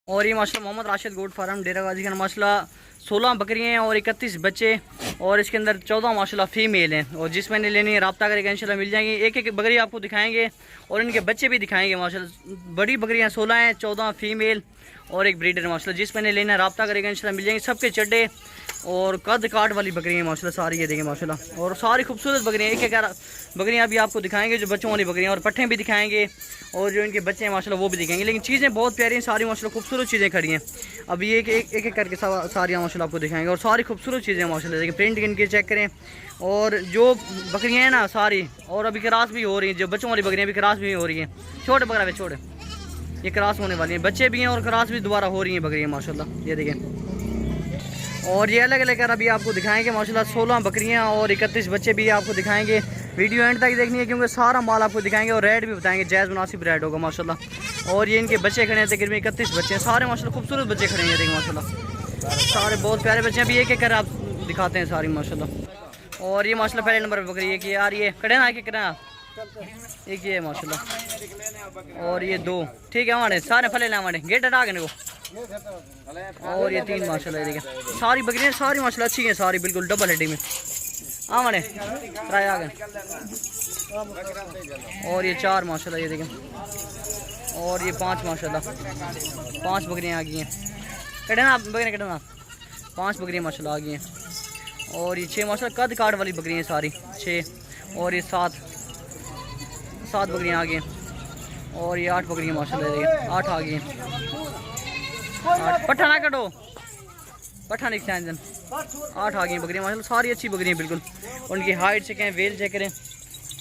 और ये माशाल्लाह मोहम्मद राशिद गोट फार्म डेरा गाजी खान माशाल्लाह 16 बकरियाँ हैं और 31 बच्चे और इसके अंदर 14 माशाल्लाह फीमेल हैं। और जिस मैंने लेनी है रब्ता करेगा इंशाल्लाह मिल जाएंगी। एक एक बकरी आपको दिखाएंगे और इनके बच्चे भी दिखाएंगे। माशाल्लाह बड़ी बकरियाँ 16 हैं, 14 फीमेल और एक ब्रीडर माशाल्लाह। जिस मैंने लेना है रब्ता करेगा इंशाल्लाह मिल जाएंगे। सबके चड्डे और कद काट वाली बकरियाँ माशाल्लाह सारी ये देखें माशाल्लाह। और सारी खूबसूरत बकरियाँ एक एक बकरियाँ अभी आपको दिखाएंगे जो बच्चों वाली बकरियाँ, और पट्ठे भी दिखाएंगे और जो इनके बच्चे हैं माशाल्लाह वो भी दिखाएंगे। लेकिन चीज़ें बहुत प्यारी हैं सारी माशाल्लाह, खूबसूरत चीज़ें खड़ी हैं। अभी एक एक करके सारी माशाल्लाह आपको दिखाएंगे और सारी खूबसूरत चीज़ें माशाल्लाह। देखिए प्रिंट इनके चेक करें। और जो बकरियाँ हैं ना सारी, और अभी क्रॉस भी हो रही हैं, जो बच्चों वाली बकरियाँ भी क्रॉस भी हो रही हैं। छोटे बकरा पे छोटे ये क्रॉस होने वाली हैं, बच्चे भी हैं और क्रॉस भी दोबारा हो रही हैं बकरियाँ माशाल्लाह। ये देखें और ये अलग अलग अभी आपको दिखाएंगे माशाल्लाह। 16 बकरियां और 31 बच्चे भी आपको दिखाएंगे। वीडियो एंड तक देखनी है क्योंकि सारा माल आपको दिखाएंगे और रेट भी बताएंगे, जायज़ मुनासिब रेट होगा माशाल्लाह। और ये इनके बच्चे खड़े हैं तकरीबन 31 बच्चे हैं सारे माशाल्लाह, खूबसूरत बच्चे खड़े हैं देखिए माशाल्लाह। सारे बहुत प्यारे बच्चे हैं। अभी एक एक कर आप दिखाते हैं सारी माशाल्लाह। और ये माशाल्लाह पहले नंबर पर बकरी है कि यार ये खड़े ना एक करें एक ये माशाल्लाह। और ये 2 ठीक है हमारे सारे फले ना हमारे गेट हटा के को। और ये 3 माशाल्लाह। ये देखें सारी बकरियाँ सारी माशाल्लाह अच्छी हैं सारी, बिल्कुल डबल हड्डी में आमने ट्राई आ गए। और ये 4 माशाल्लाह। ये देखें और ये 5 माशाल्लाह, 5 बकरियाँ आ गई हैं। कटे ना बकरियाँ कटे ना 5 बकरियाँ माशाल्लाह आ गई हैं। और ये 6 माशाल्लाह कद काट वाली बकरियाँ सारी 6। और ये 7 बकरियाँ आ गई हैं। और ये 8 बकरियाँ माशाल्लाह 8 आ गई हैं। पट्ठा ना कटो पट्ठा नहीं खिंचाएं 8 आ गई बकरियाँ माशाल्लाह सारी अच्छी बकरियाँ बिल्कुल। उनकी हाइट चेक करें, वेल चेक करें।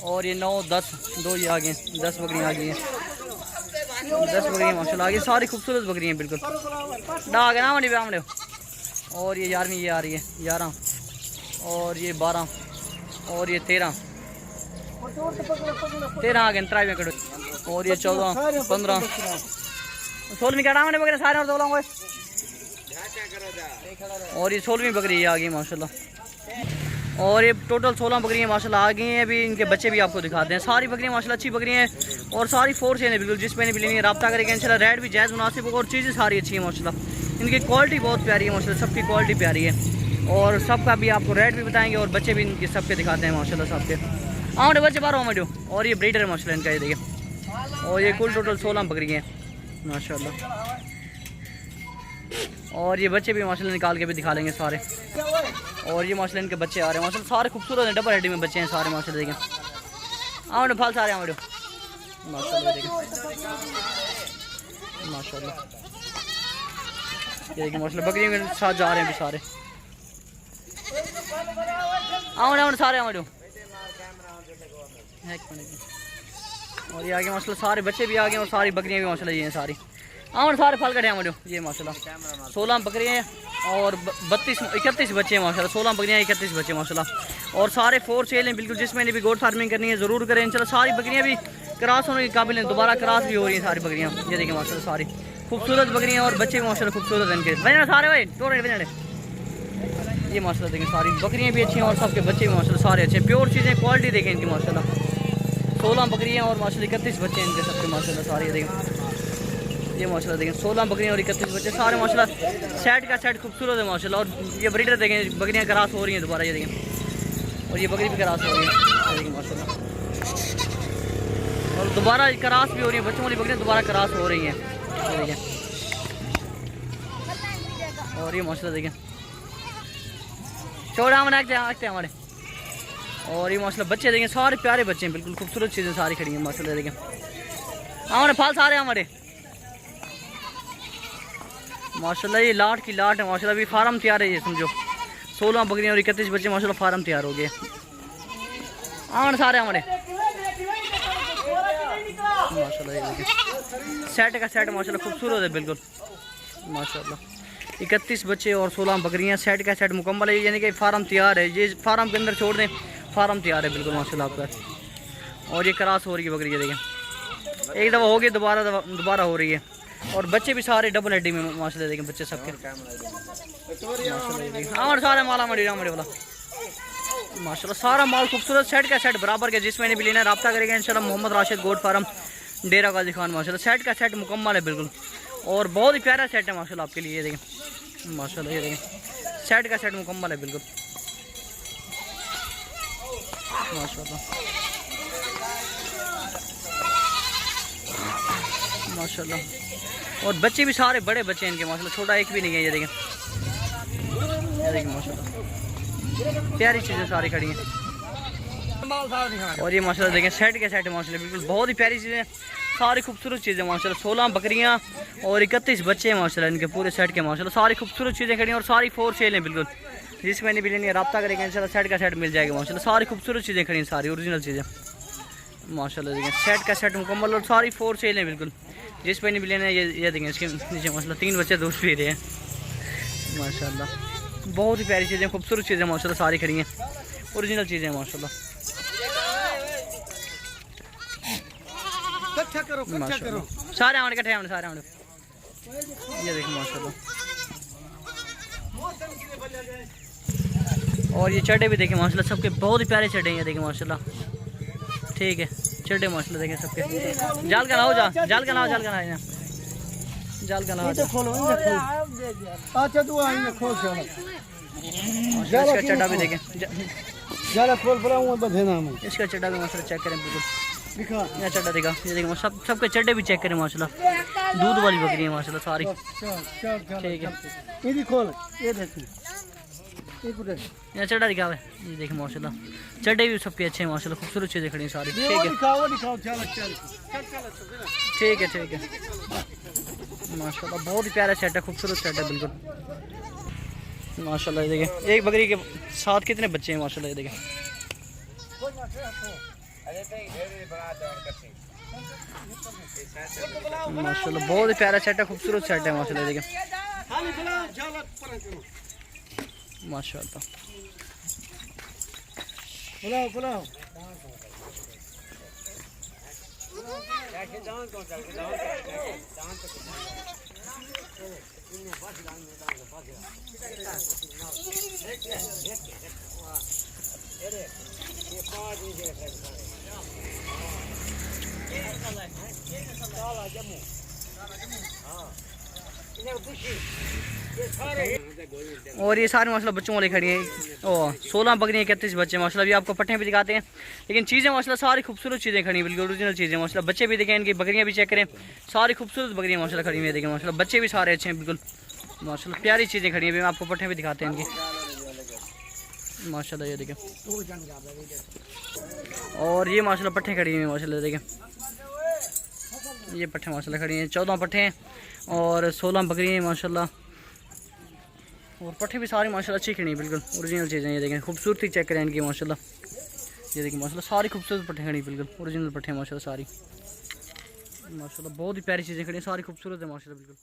और ये 9 10 2 ये आ गए 10 बकरियाँ आ गई हैं। 10 बकरियाँ माशाल्लाह आ गई सारी खूबसूरत बकरियाँ बिल्कुल डाग ना मंडी पे। और ये 11वीं ये आ रही है 11। और ये 12 और ये 13 आ गए ट्राई में कटो। और ये 14 15 16वीं कटा मैंने बकरे सारे और तोलाऊंगा। और ये 16वीं बकरी आ गई माशाल्लाह। और ये टोटल 16 बकरियाँ माशाल्लाह आ गई हैं। अभी इनके बच्चे भी आपको दिखाते हैं। सारी बकरियाँ माशाल्लाह अच्छी बकरियाँ हैं और सारी 4 से हैं बिल्कुल। जिस मैंने भी लेनी है रब्ता करेगा इंशाल्लाह। रेट भी जायज़ मुनासिब होगा और चीज़ें सारी अच्छी हैं माशाल्लाह। इनकी क्वालिटी बहुत प्यारी है माशाल्लाह, सबकी क्वालिटी प्यारी है। और सबका भी आपको रेट भी बताएंगे और बच्चे भी इनके सबके दिखाते हैं माशाल्लाह सबके। हाँ बच्चे 12 वीडियो। और ये ब्रीडर है माशाल्लाह इनका, ये देखिए। और ये कुल टोटल 16 बकरियाँ हैं माशाल्लाह। और ये बच्चे भी माशाल्लाह निकाल के भी दिखा लेंगे सारे। और ये माशाल्लाह इनके बच्चे आ रहे हैं माशाल्लाह सारे खूबसूरत हैं, डबल हड्डी में बच्चे हैं सारे माशाल्लाह। देखें आमड़े फल सारे आमड़े माशाल्लाह। देखें माशाल्लाह ये देखिए माशाल्लाह बकरियों के साथ जा रहे हैं भी सारे आमड़े सारे आमड़े। और ये आगे माशाल्लाह सारे बच्चे भी आ गए और सारी बकरियाँ भी माशाल्लाह ये हैं सारी आमड़ सारे फल कटे आमड़े। ये माशाल्लाह 16 बकरियाँ हैं और 31 बच्चे हैं माशाल्लाह। 16 बकरियाँ 31 बच्चे माशाल्लाह। और सारे 4 सेल हैं बिल्कुल। जिसमें भी गोट फार्मिंग करनी है ज़रूर करें इंशाल्लाह। सारी बकरियाँ भी क्रॉस होने के काबिल हैं, दोबारा क्रॉस भी हो रही हैं सारी बकरियाँ। ये देखें माशाल्लाह सारी खूबसूरत बकरियाँ और बच्चे भी माशाल्लाह खूबसूरत हैं इनके बने सारे भाई टोटे बने। ये माशाल्लाह देखें सारी बकरियाँ भी अच्छी हैं और सबके बच्चे भी माशाल्लाह सारे अच्छे हैं। प्योर चीज़ें क्वालिटी देखें इनकी माशाल्लाह। 16 बकरियाँ और माशाल्लाह 31 बच्चे हैं इनके सबके माशाल्लाह सारे। देखें ये माशाल्लाह देखें 16 बकरियाँ और 31 बच्चे सारे माशाल्लाह। सेट का सेट खूबसूरत है माशाल्लाह। और ये ब्रीडर देखें बकरियाँ क्रॉस हो रही हैं दोबारा। ये देखें और ये बकरी भी क्रॉस हो रही है देखें माशाल्लाह। और दोबारा क्रॉस भी हो रही है, बच्चों वाली बकरियाँ दोबारा क्रॉस हो रही हैं ये देखें। और ये माशाल्लाह देखें चौड़ा आते हमारे। और ये माशाल्लाह बच्चे देखें सारे प्यारे बच्चे हैं बिल्कुल, खूबसूरत चीज़ें सारी खड़ी हैं माशाल्लाह। देखें हमारे फल सारे हमारे माशाल्लाह। ये लाट की लाट है माशाल्लाह। अभी फार्म तैयार है ये समझो। 16 बकरियाँ और 31 बच्चे माशाल्लाह फार्म तैयार हो गए हमारे सारे हमारे माशाल्लाह। ये सेट का सेट माशाल्लाह खूबसूरत है बिल्कुल माशाल्लाह। 31 बच्चे और 16 बकरियाँ सेट का सेट मुकम्मल है, यानी कि फार्म तैयार है। ये फार्म के अंदर छोड़ दें, फार्म तैयार है बिल्कुल माशाल्लाह आपका। और ये क्रॉस हो रही है बकरी, ये देखें एक दफ़ा हो गई दोबारा हो रही है। और बच्चे भी सारे डबल हड्डी में माशाल्लाह। देखें बच्चे सबके माशाल्लाह सारे माला मड़ी रामड़ी वाला माशाल्लाह सारा माल खूबसूरत सेट का सेट बराबर के। जिस मैंने भी लेना रब्ता करेगा इंशाल्लाह। मोहम्मद राशिद गोट फार्म डेरा गाजी खान माशाल्लाह। सेट का सेट मुकम्मल है बिल्कुल। और बहुत ही प्यारा सेट है माशाल्लाह आपके लिए। ये देखें माशाल्लाह, ये देखें सेट का सेट मुकम्मल है बिल्कुल माशाल्लाह माशाल्लाह। और बच्चे भी सारे बड़े बच्चे हैं इनके माशाल्लाह, छोटा एक भी नहीं है। ये देखें माशाल्लाह प्यारी चीज़ें सारी खड़ी हैं। और ये माशाल्लाह देखें सेट के सेट है माशाल्लाह, बिल्कुल बहुत ही प्यारी चीज़ें, सारी खूबसूरत चीज़ें माशाल्लाह। 16 बकरियां और 31 बच्चे हैं माशाल्लाह इनके पूरे सेट के माशाल्लाह। सारी खूबसूरत चीज़ें खड़ी हैं और सारी फोर सेल हैं बिल्कुल। जिसमें नहीं भी लेनी है रब्ता करेंगे इंशाल्लाह, सेट का सेट मिल जाएगा माशाल्लाह। सारी खूबसूरत चीज़ें खड़ी हैं, सारी ओरिजिनल चीज़ें माशाल्लाह। देखें सेट का सेट मुकम्मल और सारी फोर सेल हैं बिल्कुल। जिस पे नहीं भी लेना है ये देखें इसके नीचे माशाल्लाह 3 बच्चे दूध पी रहे हैं माशाल्लाह। बहुत ही प्यारी चीज़ें, खूबसूरत चीज़ें माशाल्लाह सारी खड़ी हैं, ओरिजिनल चीज़ें माशाल्लाह माशाल्लाह। सारे आमने इकट्ठे आमने सारे आमने। ये देखें माशाल्लाह। और ये चड्डे भी देखें माशाल्लाह, सबके बहुत ही प्यारे चड्डे हैं। ये देखें माशाल्लाह, ठीक है चड्डे माशाल्लाह देखें सबके। जाल का ना हो जा, जाल का ना हो, जाल का ना है, जाल का ना हो। अच्छा तू आई खोल इसका चड्डा भी देखें, जाला खोल पड़ा हूं बधे नाम इसका चड्डा भी माशाल्लाह चेक करें बिल्कुल। दिखा ये चड्डा दिखा, ये देखो सबके चड्डे भी चेक करें माशाल्लाह। दूध वाली बकरी है माशाल्लाह सारी। ठीक है ये भी खोल, ये देखिए ये चड्डा दिखा है, ये देखें माशाल्लाह चड्डे भी सबके अच्छे हैं माशाल्लाह, खूबसूरत चीज़ें खड़ी हैं सारी। ठीक है ठीक है ठीक है माशाल्लाह। बहुत ही प्यारा सेट है, खूबसूरत सेट है बिल्कुल माशाल्लाह। ये देखें एक बकरी के साथ कितने बच्चे हैं माशाल्लाह। ये देखें माशाल्लाह बहुत ही प्यारा सेट है, खूबसूरत सेट है माशाल्लाह। देखें माशाल्लाह और ये सारे माशाल्लाह बच्चों वाली खड़ी हैं। ओ 16 बकरियाँ 31 बच्चे माशाल्लाह। अभी आपको पट्टे भी दिखाते हैं, लेकिन चीज़ें माशाल्लाह सारी खूबसूरत चीज़ें खड़ी हैं बिल्कुल, ओरिजिनल चीज़ें माशाल्लाह। बच्चे भी देखें, इनकी बकरियाँ भी चेक करें, सारी खूबसूरत बकरियाँ माशाल्लाह खड़ी हुई देखें माशाल्लाह। बच्चे भी सारे अच्छे हैं बिल्कुल माशाल्लाह, प्यारी चीज़ें खड़ी हैं। अभी आपको पट्टे भी दिखाते हैं इनकी माशाल्लाह। ये देखें और ये माशाल्लाह पट्टे खड़ी हुई माशाल्लाह। देखें ये पट्टे माशाल्लाह खड़ी हैं, 14 पट्टे हैं और 16 बकरियाँ हैं माशाल्लाह। और पट्टे भी सारी माशाल्लाह अच्छी खड़ी हैं बिल्कुल, ओरिजिनल चीज़ें। ये देखें खूबसूरती चेक करें इनकी माशाल्लाह। ये देखिए माशाल्लाह सारी खूबसूरत पट्टे खड़ी बिल्कुल, ओरिजिनल पट्टे माशाल्लाह सारी माशाल्लाह। बहुत ही प्यारी चीज़ें खड़ी हैं, सारी खूबसूरत है माशाल्लाह बिल्कुल।